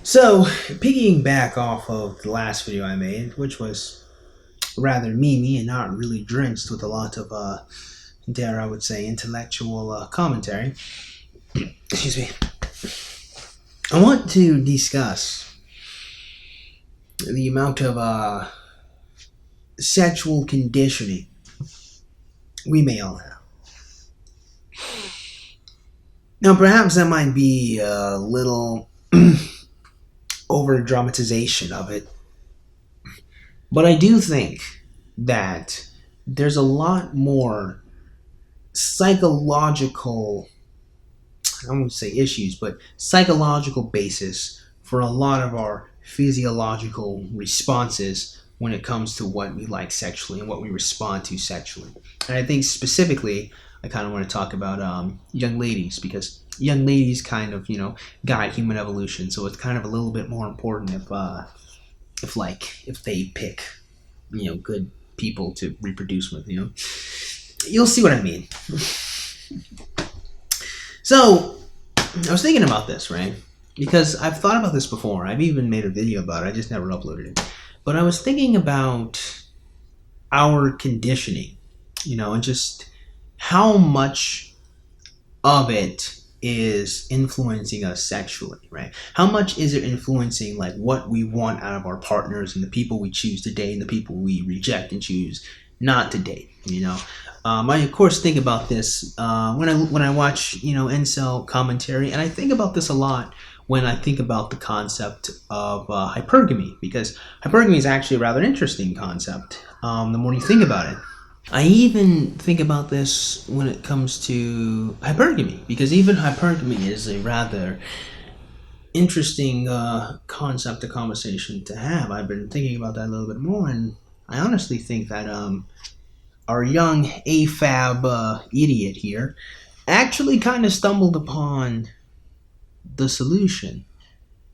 So, piggying back off of the last video I made, which was rather memey and not really drenched with a lot of, dare I would say, intellectual commentary. Excuse me. I want to discuss the amount of sexual conditioning we may all have. Now, perhaps that might be a little over dramatization of it, but I do think that there's a lot more psychological, I won't say issues, but psychological basis for a lot of our physiological responses when it comes to what we like sexually and what we respond to sexually. And I think specifically, I kind of want to talk about young ladies, because young ladies kind of, guide human evolution. So it's kind of a little bit more important if they pick, good people to reproduce with, You'll see what I mean. So, I was thinking about this, right? Because I've thought about this before. I've even made a video about it. I just never uploaded it. But I was thinking about our conditioning, and just how much of it is influencing us sexually, right? How much is it influencing like what we want out of our partners and the people we choose to date and the people we reject and choose not to date, I of course think about this when I watch incel commentary, and I think about this a lot when I think about the concept of hypergamy, because hypergamy is actually a rather interesting concept. The more you think about it, I even think about this when it comes to hypergamy, because even hypergamy is a rather interesting concept, a conversation to have. I've been thinking about that a little bit more, and I honestly think that our young AFAB idiot here actually kind of stumbled upon the solution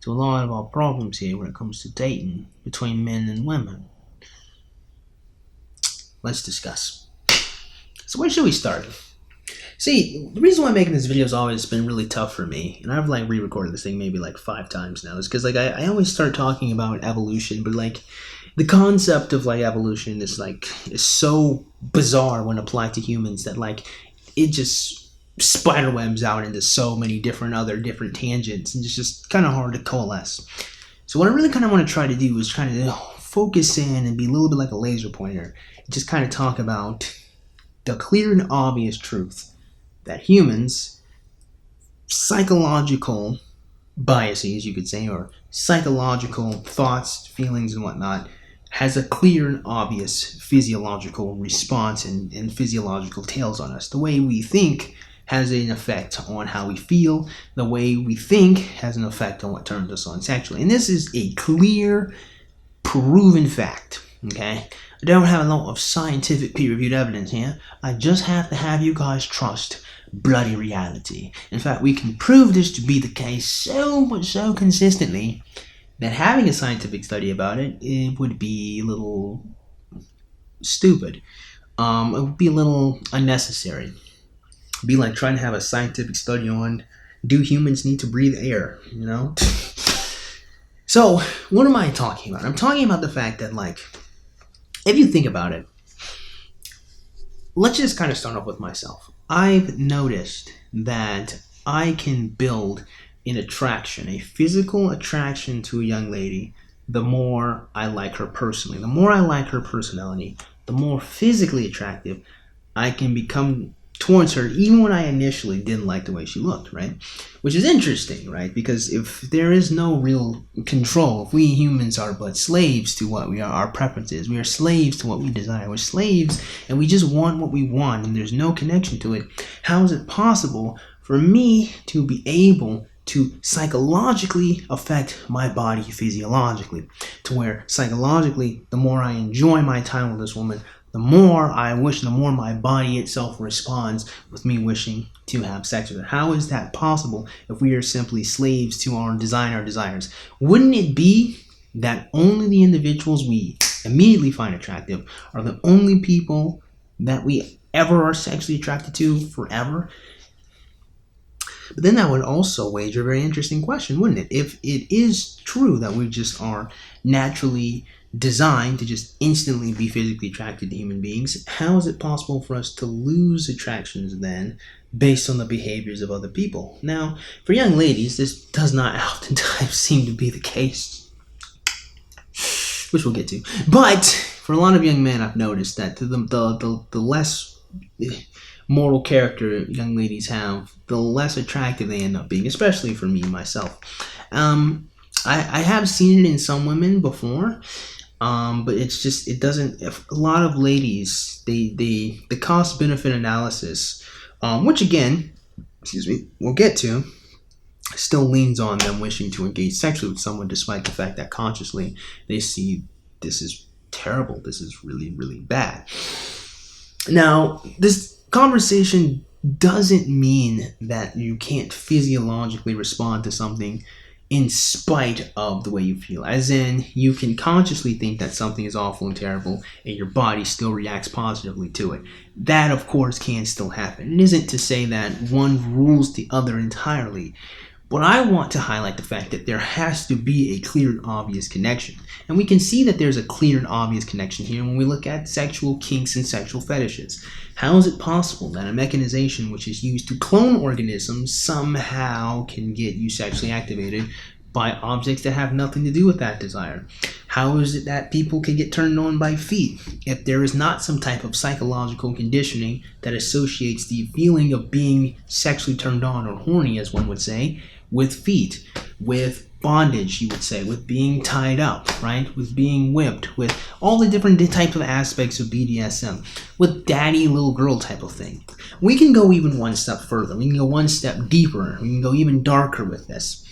to a lot of our problems here when it comes to dating between men and women. Let's discuss. So where should we start? See, the reason why I'm making this video has always been really tough for me, and I've re-recorded this thing maybe 5 times now, is because I always start talking about evolution, but the concept of evolution is so bizarre when applied to humans that it just spiderwebs out into so many different tangents, and it's just kind of hard to coalesce. So what I really kind of want to try to do is try to focus in and be a little bit like a laser pointer, and just kind of talk about the clear and obvious truth that humans, psychological biases, you could say, or psychological thoughts, feelings, and whatnot, has a clear and obvious physiological response and physiological tales on us. The way we think has an effect on how we feel. The way we think has an effect on what turns us on sexually. And this is a clear, proven fact, okay? I don't have a lot of scientific peer-reviewed evidence here. I just have to have you guys trust bloody reality. In fact, we can prove this to be the case so consistently that having a scientific study about it would be a little stupid. It would be a little unnecessary. It'd be like trying to have a scientific study on, do humans need to breathe air, So, what am I talking about? I'm talking about the fact that, if you think about it, let's just kind of start off with myself. I've noticed that I can build an attraction, a physical attraction to a young lady, the more I like her personally. The more I like her personality, the more physically attractive I can become towards her, even when I initially didn't like the way she looked, right? Which is interesting, right? Because if there is no real control, if we humans are but slaves to what we are, our preferences, we are slaves to what we desire, we're slaves and we just want what we want and there's no connection to it, how is it possible for me to be able to psychologically affect my body physiologically, to where psychologically, the more I enjoy my time with this woman, the more I wish, the more my body itself responds with me wishing to have sex with her? How is that possible if we are simply slaves to our desires? Wouldn't it be that only the individuals we immediately find attractive are the only people that we ever are sexually attracted to forever? But then that would also wager a very interesting question, wouldn't it? If it is true that we just are naturally designed to just instantly be physically attracted to human beings, how is it possible for us to lose attractions then based on the behaviors of other people? Now, for young ladies, this does not oftentimes seem to be the case, which we'll get to. But for a lot of young men, I've noticed that the less moral character young ladies have, the less attractive they end up being, especially for me, myself. I have seen it in some women before, but it's just, it doesn't, a lot of ladies, the cost-benefit analysis, which again, we'll get to, still leans on them wishing to engage sexually with someone despite the fact that consciously they see this is terrible, this is really, really bad. Now, this conversation doesn't mean that you can't physiologically respond to something in spite of the way you feel. As in, you can consciously think that something is awful and terrible, and your body still reacts positively to it. That, of course, can still happen. It isn't to say that one rules the other entirely. But I want to highlight the fact that there has to be a clear and obvious connection. And we can see that there's a clear and obvious connection here when we look at sexual kinks and sexual fetishes. How is it possible that a mechanization which is used to clone organisms somehow can get you sexually activated by objects that have nothing to do with that desire? How is it that people can get turned on by feet if there is not some type of psychological conditioning that associates the feeling of being sexually turned on, or horny as one would say, with feet, with bondage, you would say, with being tied up, right? With being whipped, with all the different types of aspects of BDSM, with daddy little girl type of thing. We can go even one step further. We can go one step deeper. We can go even darker with this.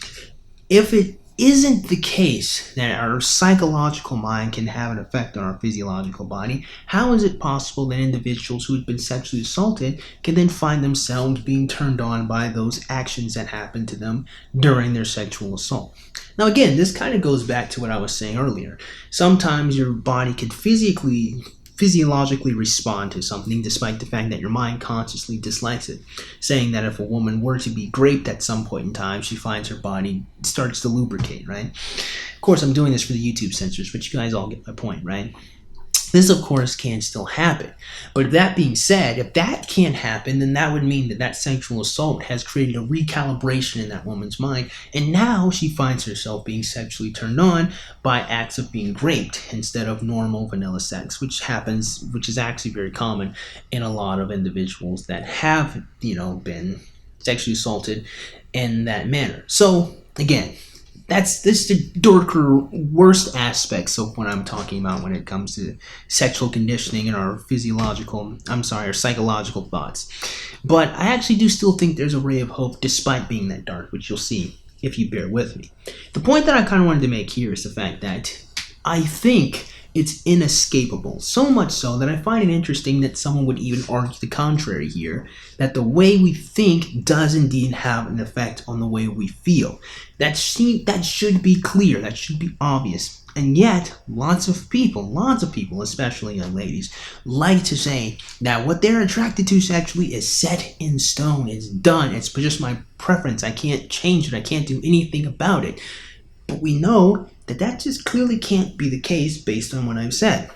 If it isn't the case that our psychological mind can have an effect on our physiological body, how is it possible that individuals who have been sexually assaulted can then find themselves being turned on by those actions that happen to them during their sexual assault? Now again, this kind of goes back to what I was saying earlier. Sometimes your body could physiologically respond to something despite the fact that your mind consciously dislikes it. Saying that if a woman were to be graped at some point in time, she finds her body starts to lubricate, right? Of course, I'm doing this for the YouTube censors, but you guys all get my point, right? This, of course, can still happen. But that being said, if that can't happen, then that would mean that that sexual assault has created a recalibration in that woman's mind, and now she finds herself being sexually turned on by acts of being raped instead of normal vanilla sex, which is actually very common in a lot of individuals that have, been sexually assaulted in that manner. So, again, that's the darker, worst aspects of what I'm talking about when it comes to sexual conditioning and our psychological thoughts. But I actually do still think there's a ray of hope despite being that dark, which you'll see if you bear with me. The point that I kind of wanted to make here is the fact that I think it's inescapable, so much so that I find it interesting that someone would even argue the contrary here, that the way we think does indeed have an effect on the way we feel. That should be clear, that should be obvious. And yet, lots of people, especially young ladies, like to say that what they're attracted to sexually is set in stone, it's done, it's just my preference, I can't change it, I can't do anything about it. But we know that just clearly can't be the case based on what I've said.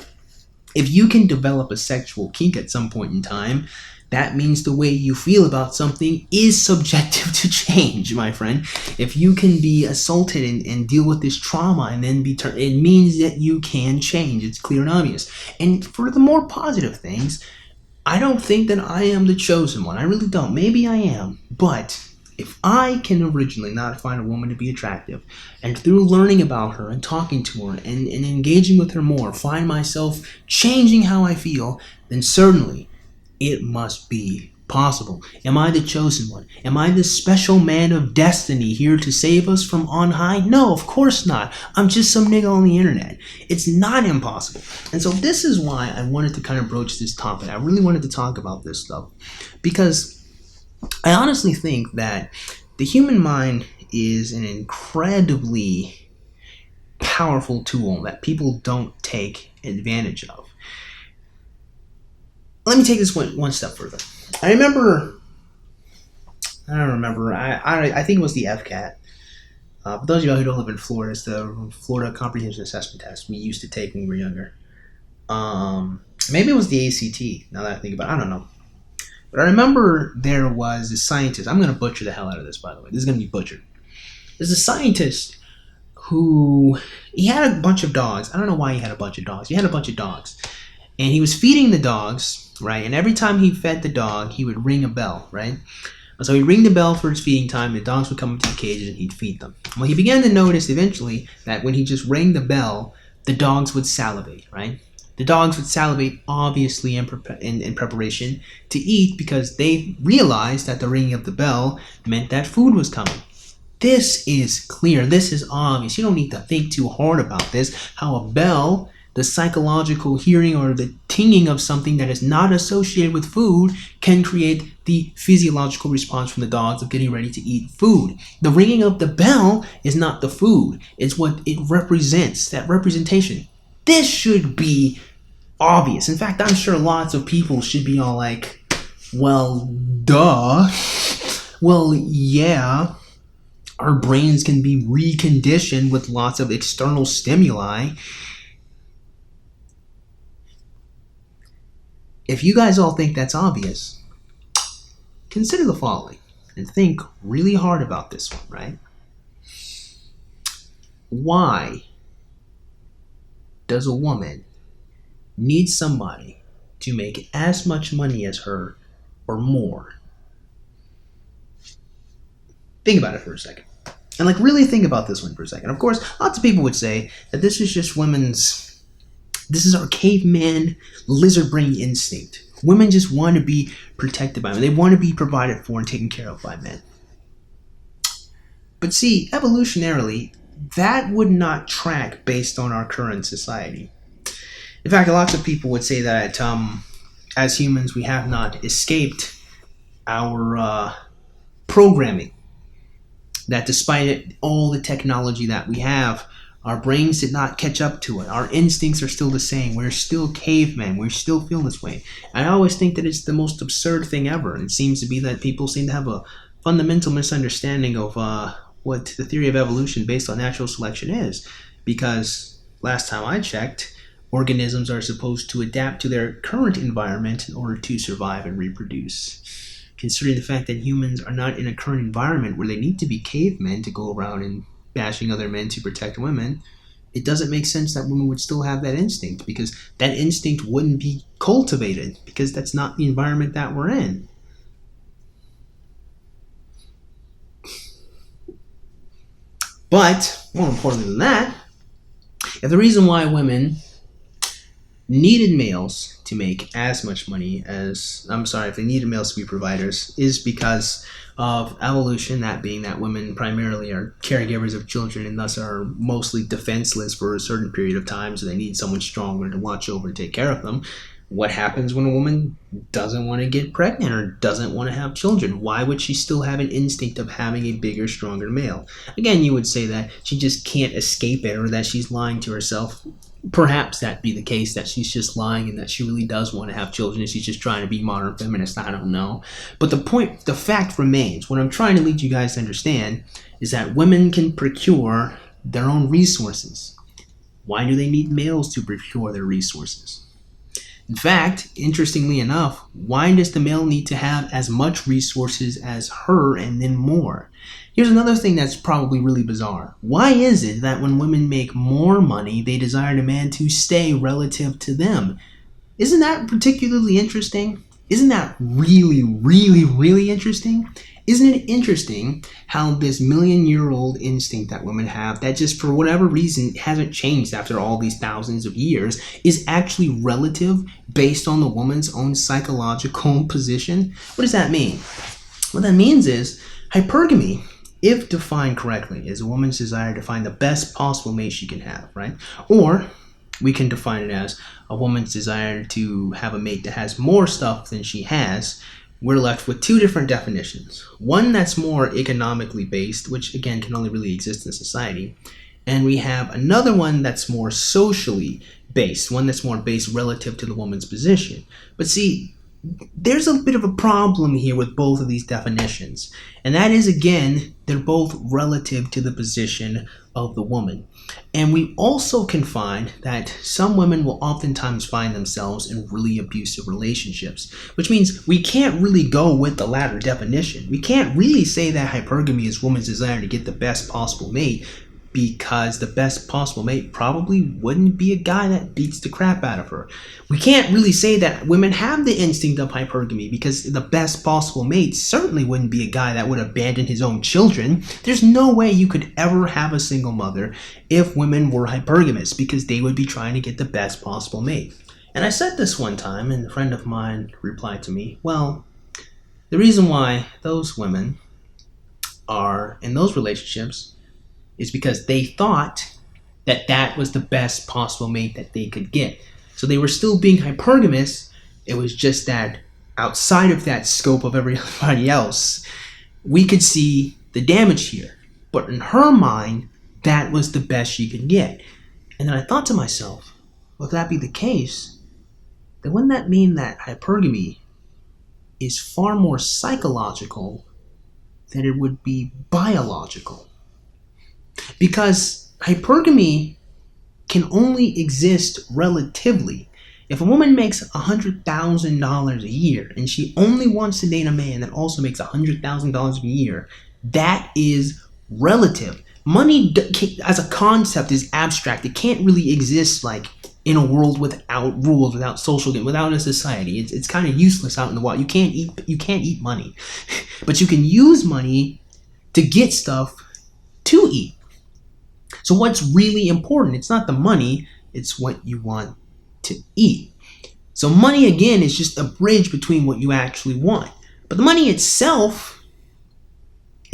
If you can develop a sexual kink at some point in time, that means the way you feel about something is subjective to change, my friend. If you can be assaulted and deal with this trauma and then be turned, it means that you can change. It's clear and obvious. And for the more positive things, I don't think that I am the chosen one. I really don't. Maybe I am. But if I can originally not find a woman to be attractive, and through learning about her and talking to her and engaging with her more, find myself changing how I feel, then certainly it must be possible. Am I the chosen one? Am I the special man of destiny here to save us from on high? No, of course not. I'm just some nigga on the internet. It's not impossible. And so this is why I wanted to kind of broach this topic. I really wanted to talk about this stuff because I honestly think that the human mind is an incredibly powerful tool that people don't take advantage of. Let me take this one step further. I remember I don't remember. I think it was the FCAT. For those of you who don't live in Florida, it's the Florida Comprehension Assessment Test we used to take when we were younger. Maybe it was the ACT. Now that I think about it, I don't know. But I remember there was a scientist. I'm going to butcher the hell out of this, by the way. This is going to be butchered. There's a scientist who he had a bunch of dogs. I don't know why he had a bunch of dogs. He had a bunch of dogs, and he was feeding the dogs, right? And every time he fed the dog, he would ring a bell, right? So he'd ring the bell for his feeding time. The dogs would come into the cages, and he'd feed them. Well, he began to notice eventually that when he just rang the bell, the dogs would salivate, right? The dogs would salivate, obviously, in preparation to eat because they realized that the ringing of the bell meant that food was coming. This is clear. This is obvious. You don't need to think too hard about this. How a bell, the psychological hearing or the tinging of something that is not associated with food, can create the physiological response from the dogs of getting ready to eat food. The ringing of the bell is not the food. It's what it represents, that representation. This should be obvious. In fact, I'm sure lots of people should be all like, well, duh. Well, yeah. Our brains can be reconditioned with lots of external stimuli. If you guys all think that's obvious, consider the following and think really hard about this one, right? Why does a woman need somebody to make as much money as her or more? Think about it for a second. And really think about this one for a second. Of course, lots of people would say that this is just this is our caveman lizard brain instinct. Women just want to be protected by men. They want to be provided for and taken care of by men. But see, evolutionarily, that would not track based on our current society. In fact, lots of people would say that as humans, we have not escaped our programming. That despite all the technology that we have, our brains did not catch up to it. Our instincts are still the same. We're still cavemen. We still feel this way. I always think that it's the most absurd thing ever. And it seems to be that people seem to have a fundamental misunderstanding of what the theory of evolution based on natural selection is. Because last time I checked, organisms are supposed to adapt to their current environment in order to survive and reproduce. Considering the fact that humans are not in a current environment where they need to be cavemen to go around and bashing other men to protect women, it doesn't make sense that women would still have that instinct, because that instinct wouldn't be cultivated, because that's not the environment that we're in. But, more importantly than that, if the reason why women needed males to make as much money as, if they needed males to be providers, is because of evolution, that being that women primarily are caregivers of children and thus are mostly defenseless for a certain period of time, so they need someone stronger to watch over and take care of them. What happens when a woman doesn't want to get pregnant or doesn't want to have children? Why would she still have an instinct of having a bigger, stronger male? Again, you would say that she just can't escape it, or that she's lying to herself. Perhaps that be the case, that she's just lying and that she really does want to have children and she's just trying to be modern feminist. I don't know. But the fact remains, what I'm trying to lead you guys to understand is that women can procure their own resources. Why do they need males to procure their resources? In fact, interestingly enough, why does the male need to have as much resources as her and then more? Here's another thing that's probably really bizarre. Why is it that when women make more money, they desire a man to stay relative to them? Isn't that particularly interesting? Isn't that really, really, really interesting? Isn't it interesting how this million-year-old instinct that women have, that just for whatever reason hasn't changed after all these thousands of years, is actually relative based on the woman's own psychological position? What does that mean? What that means is hypergamy, if defined correctly, is a woman's desire to find the best possible mate she can have, right? Or we can define it as a woman's desire to have a mate that has more stuff than she has. We're left with two different definitions. One that's more economically based, which again can only really exist in society. And we have another one that's more socially based, one that's more based relative to the woman's position. But see, there's a bit of a problem here with both of these definitions. And that is, again, they're both relative to the position of the woman. And we also can find that some women will oftentimes find themselves in really abusive relationships, which means we can't really go with the latter definition. We can't really say that hypergamy is woman's desire to get the best possible mate, because the best possible mate probably wouldn't be a guy that beats the crap out of her. We can't really say that women have the instinct of hypergamy, because the best possible mate certainly wouldn't be a guy that would abandon his own children. There's no way you could ever have a single mother if women were hypergamous, because they would be trying to get the best possible mate. And I said this one time, and a friend of mine replied to me, well, the reason why those women are in those relationships is because they thought that that was the best possible mate that they could get. So they were still being hypergamous. It was just that outside of that scope of everybody else, we could see the damage here. But in her mind, that was the best she could get. And then I thought to myself, well, if that be the case, then wouldn't that mean that hypergamy is far more psychological than it would be biological? Because hypergamy can only exist relatively. If a woman makes $100,000 a year and she only wants to date a man that also makes $100,000 a year, that is relative. Money as a concept is abstract. It can't really exist like in a world without rules, without social game, without a society. It's kind of useless out in the wild. You can't eat money, but you can use money to get stuff to eat. So what's really important? It's not the money, it's what you want to eat. So money, again, is just a bridge between what you actually want. But the money itself,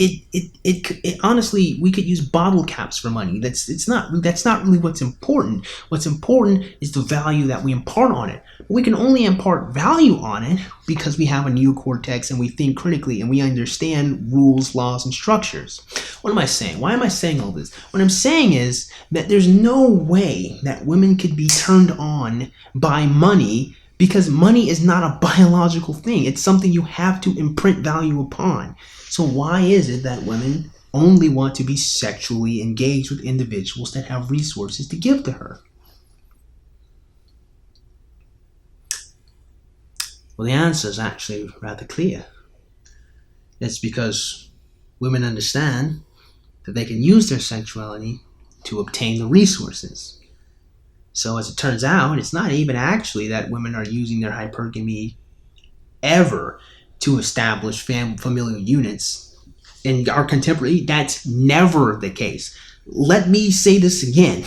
it honestly, we could use bottle caps for money. That's not really what's important. What's important is the value that we impart on it. We can only impart value on it because we have a neocortex and we think critically and we understand rules, laws, and structures. What am I saying? Why am I saying all this? What I'm saying is that there's no way that women could be turned on by money, because money is not a biological thing. It's something you have to imprint value upon. So why is it that women only want to be sexually engaged with individuals that have resources to give to her? Well, the answer is actually rather clear. It's because women understand that they can use their sexuality to obtain the resources. So as it turns out, it's not even actually that women are using their hypergamy ever to establish familial units. In our contemporary, that's never the case. Let me say this again.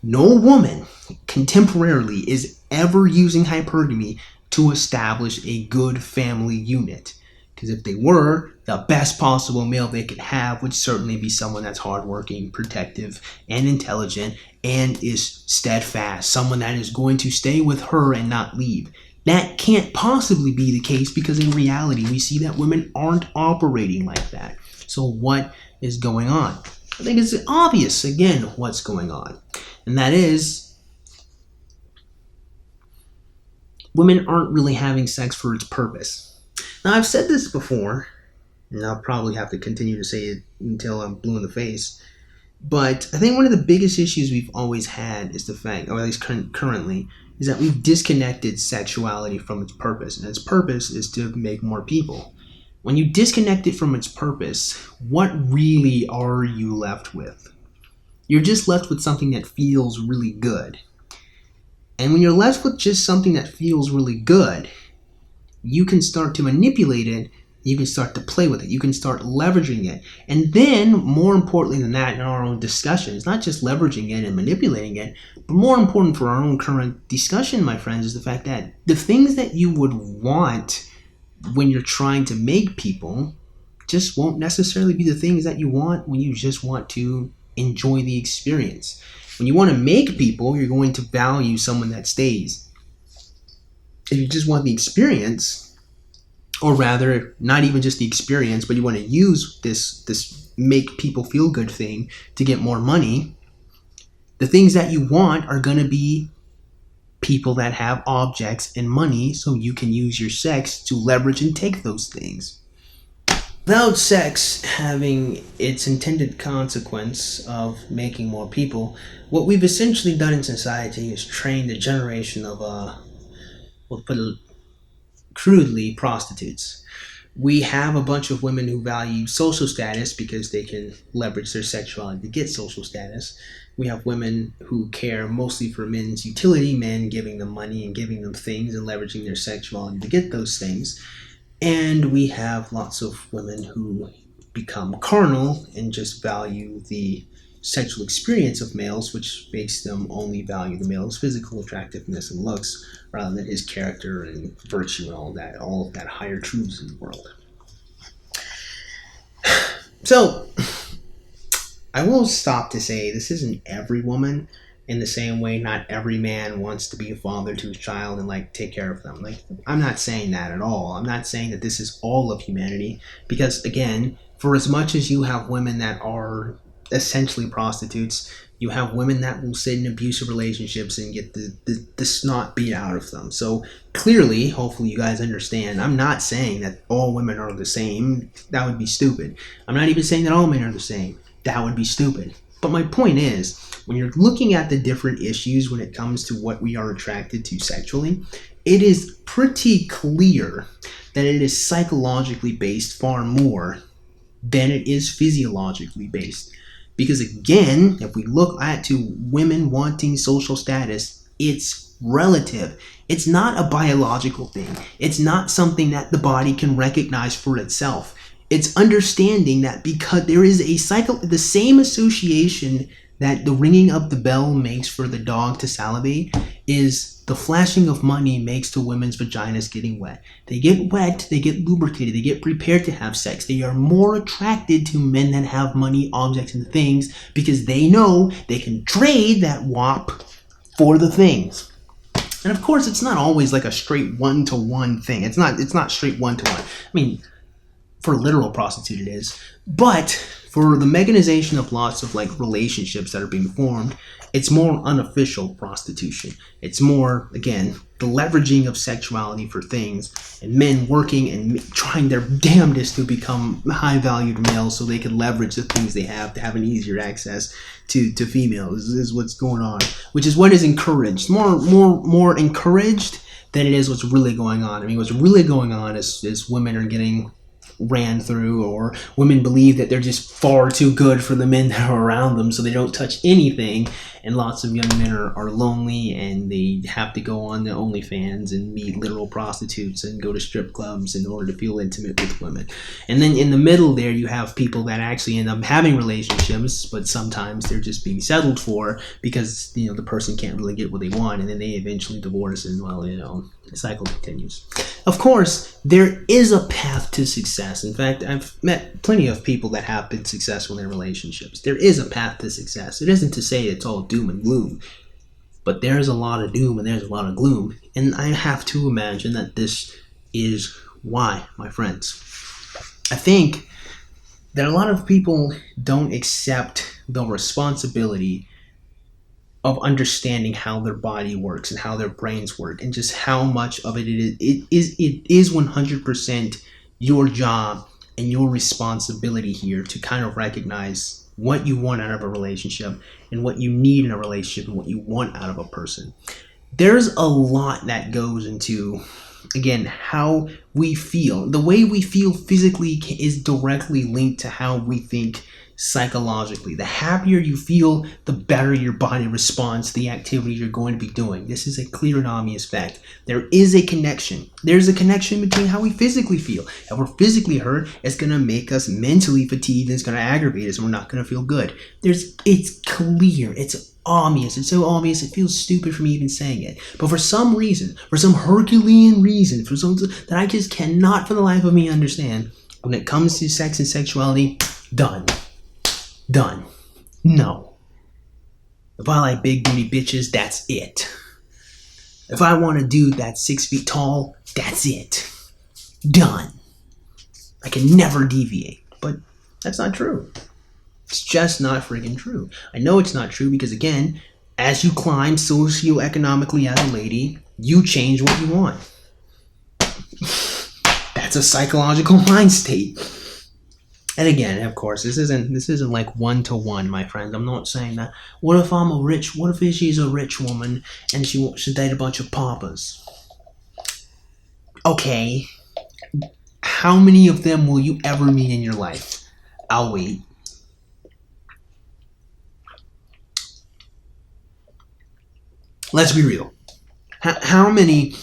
No woman contemporarily is ever using hypergamy to establish a good family unit. Because if they were, the best possible male they could have would certainly be someone that's hardworking, protective, and intelligent, and is steadfast. Someone that is going to stay with her and not leave. That can't possibly be the case, because in reality, we see that women aren't operating like that. So what is going on? I think it's obvious, again, what's going on. And that is, women aren't really having sex for its purpose. Now, I've said this before, and I'll probably have to continue to say it until I'm blue in the face, but I think one of the biggest issues we've always had is the fact, or at least currently, is that we've disconnected sexuality from its purpose, and its purpose is to make more people. When you disconnect it from its purpose, what really are you left with? You're just left with something that feels really good. And when you're left with just something that feels really good, you can start to manipulate it. You can start to play with it. You can start leveraging it. And then, more importantly than that, in our own discussions, not just leveraging it and manipulating it, but more important for our own current discussion, my friends, is the fact that the things that you would want when you're trying to make people just won't necessarily be the things that you want when you just want to enjoy the experience. When you want to make people, you're going to value someone that stays. If you just want the experience, or rather, not even just the experience, but you want to use this make people feel good thing to get more money, the things that you want are going to be people that have objects and money so you can use your sex to leverage and take those things. Without sex having its intended consequence of making more people, what we've essentially done in society is trained a generation of, we'll put it crudely, prostitutes. We have a bunch of women who value social status because they can leverage their sexuality to get social status. We have women who care mostly for men's utility, men giving them money and giving them things and leveraging their sexuality to get those things. And we have lots of women who become carnal and just value the sexual experience of males, which makes them only value the male's physical attractiveness and looks rather than his character and virtue and all of that higher truths in the world. So, I will stop to say this isn't every woman. In the same way, not every man wants to be a father to his child and take care of them. I'm not saying that at all. I'm not saying that this is all of humanity, because again, for as much as you have women that are essentially prostitutes, you have women that will sit in abusive relationships and get the snot beat out of them. So clearly, hopefully you guys understand, I'm not saying that all women are the same. That would be stupid. I'm not even saying that all men are the same. That would be stupid. But my point is, when you're looking at the different issues when it comes to what we are attracted to sexually, it is pretty clear that it is psychologically based far more than it is physiologically based. Because again, if we look at to women wanting social status, it's relative. It's not a biological thing. It's not something that the body can recognize for itself. It's understanding that because there is the same association that the ringing of the bell makes for the dog to salivate is the flashing of money makes to women's vaginas getting wet. They get wet, they get lubricated, they get prepared to have sex. They are more attracted to men that have money, objects, and things because they know they can trade that wop for the things. And of course, it's not always like a straight one-to-one thing. It's not straight one-to-one. I mean, for a literal prostitute it is, but for the mechanization of lots of relationships that are being formed, it's more unofficial prostitution. It's more, again, the leveraging of sexuality for things and men working and trying their damnedest to become high-valued males so they can leverage the things they have to have an easier access to females. This is what's going on, which is what is encouraged. More encouraged than it is what's really going on. I mean, what's really going on is women are getting ran through, or women believe that they're just far too good for the men that are around them, so they don't touch anything, and lots of young men are lonely and they have to go on to OnlyFans and meet literal prostitutes and go to strip clubs in order to feel intimate with women. And then in the middle there you have people that actually end up having relationships, but sometimes they're just being settled for because the person can't really get what they want, and then they eventually divorce, and the cycle continues. Of course, there is a path to success. In fact, I've met plenty of people that have been successful in their relationships. There is a path to success. It isn't to say it's all doom and gloom, but there's a lot of doom and there's a lot of gloom. And I have to imagine that this is why, my friends. I think that a lot of people don't accept the responsibility of understanding how their body works and how their brains work, and just how much of it is 100% your job and your responsibility here to kind of recognize what you want out of a relationship and what you need in a relationship and what you want out of a person. There's a lot that goes into, again, how we feel. The way we feel physically is directly linked to how we think psychologically. The happier you feel, the better your body responds to the activity you're going to be doing. This is a clear and obvious fact. There is a connection. There's a connection between how we physically feel. If we're physically hurt, it's going to make us mentally fatigued, and it's going to aggravate us, and we're not going to feel good. It's clear. It's obvious. It's so obvious it feels stupid for me even saying it. But for some reason, for some Herculean reason, for something that I just cannot for the life of me understand, when it comes to sex and sexuality, done. No. If I like big booty bitches, that's it. If I want a dude that's 6 feet tall, that's it. Done. I can never deviate. But that's not true. It's just not friggin' true. I know it's not true because, again, as you climb socioeconomically as a lady, you change what you want. That's a psychological mind state. And again, of course, this isn't like one-to-one, my friends. I'm not saying that. What if she's a rich woman and she wants to date a bunch of paupers? Okay. How many of them will you ever meet in your life? I'll wait. Let's be real. How many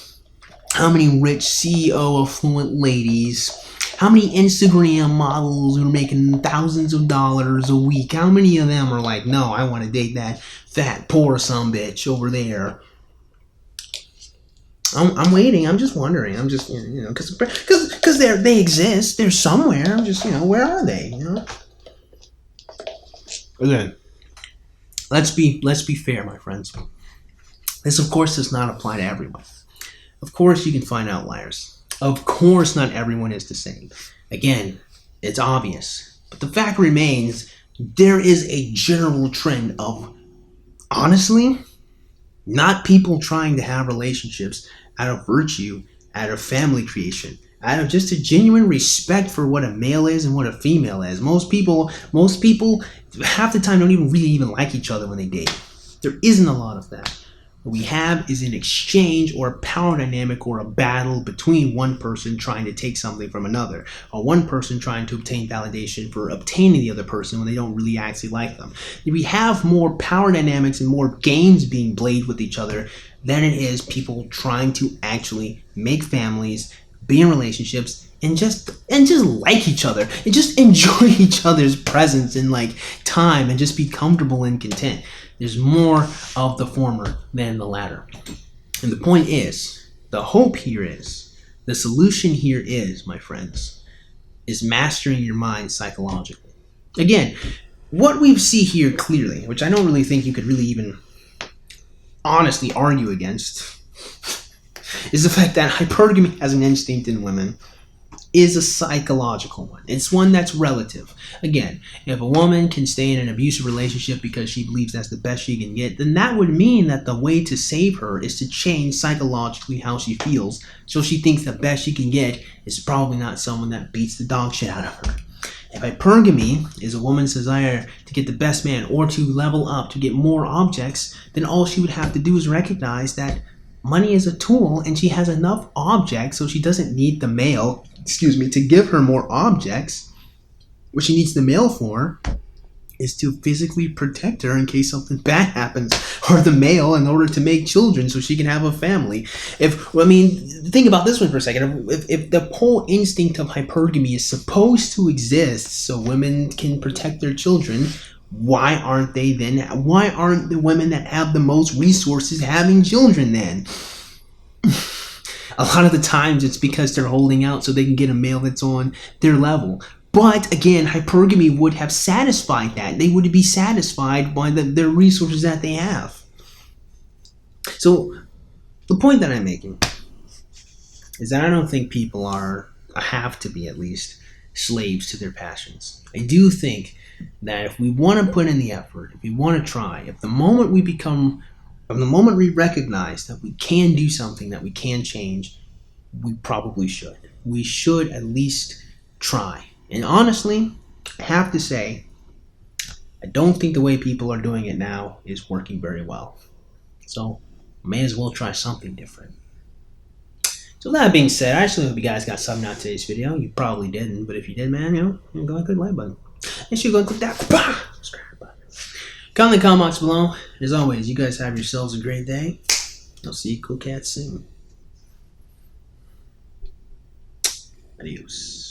rich CEO affluent ladies, how many Instagram models who are making thousands of dollars a week, how many of them are like, no, I want to date that fat, poor sumbitch over there? I'm waiting. I'm just wondering. I'm just, because they exist. They're somewhere. I'm just, where are they? Again, let's be fair, my friends. This, of course, does not apply to everyone. Of course, you can find outliers. Of course, not everyone is the same. Again, it's obvious. But the fact remains, there is a general trend of, honestly, not people trying to have relationships out of virtue, out of family creation, out of just a genuine respect for what a male is and what a female is. Most people, half the time don't even like each other when they date. There isn't a lot of that. What we have is an exchange or a power dynamic or a battle between one person trying to take something from another, or one person trying to obtain validation for obtaining the other person when they don't really actually like them. We have more power dynamics and more games being played with each other than it is people trying to actually make families, be in relationships, and just like each other and just enjoy each other's presence and like time and just be comfortable and content. There's more of the former than the latter. And the point is, the hope here is, the solution here is, my friends, is mastering your mind psychologically. Again, what we see here clearly, which I don't really think you could really even honestly argue against, is the fact that hypergamy as an instinct in women is a psychological one. It's one that's relative. Again, if a woman can stay in an abusive relationship because she believes that's the best she can get, then that would mean that the way to save her is to change psychologically how she feels, so she thinks the best she can get is probably not someone that beats the dog shit out of her. If hypergamy is a woman's desire to get the best man or to level up, to get more objects, then all she would have to do is recognize that money is a tool and she has enough objects, so she doesn't need the male, to give her more objects. What she needs the male for is to physically protect her in case something bad happens, or the male in order to make children so she can have a family. Think about this one for a second. If the whole instinct of hypergamy is supposed to exist so women can protect their children, why aren't the women that have the most resources having children then? A lot of the times it's because they're holding out so they can get a male that's on their level. But again, hypergamy would have satisfied that. They would be satisfied by their resources that they have. So the point that I'm making is that I don't think people have to be, at least, slaves to their passions. I do think that if we want to put in the effort, if we want to try, if the moment we recognize that we can do something, that we can change, we probably should. We should at least try. And honestly, I have to say, I don't think the way people are doing it now is working very well. So, may as well try something different. So that being said, I actually hope you guys got something out of today's video. You probably didn't, but if you did, man, go and click the like button. Make sure you go and click that subscribe button. Comment in the comment box below. As always, you guys have yourselves a great day. I'll see you cool cats soon. Adios.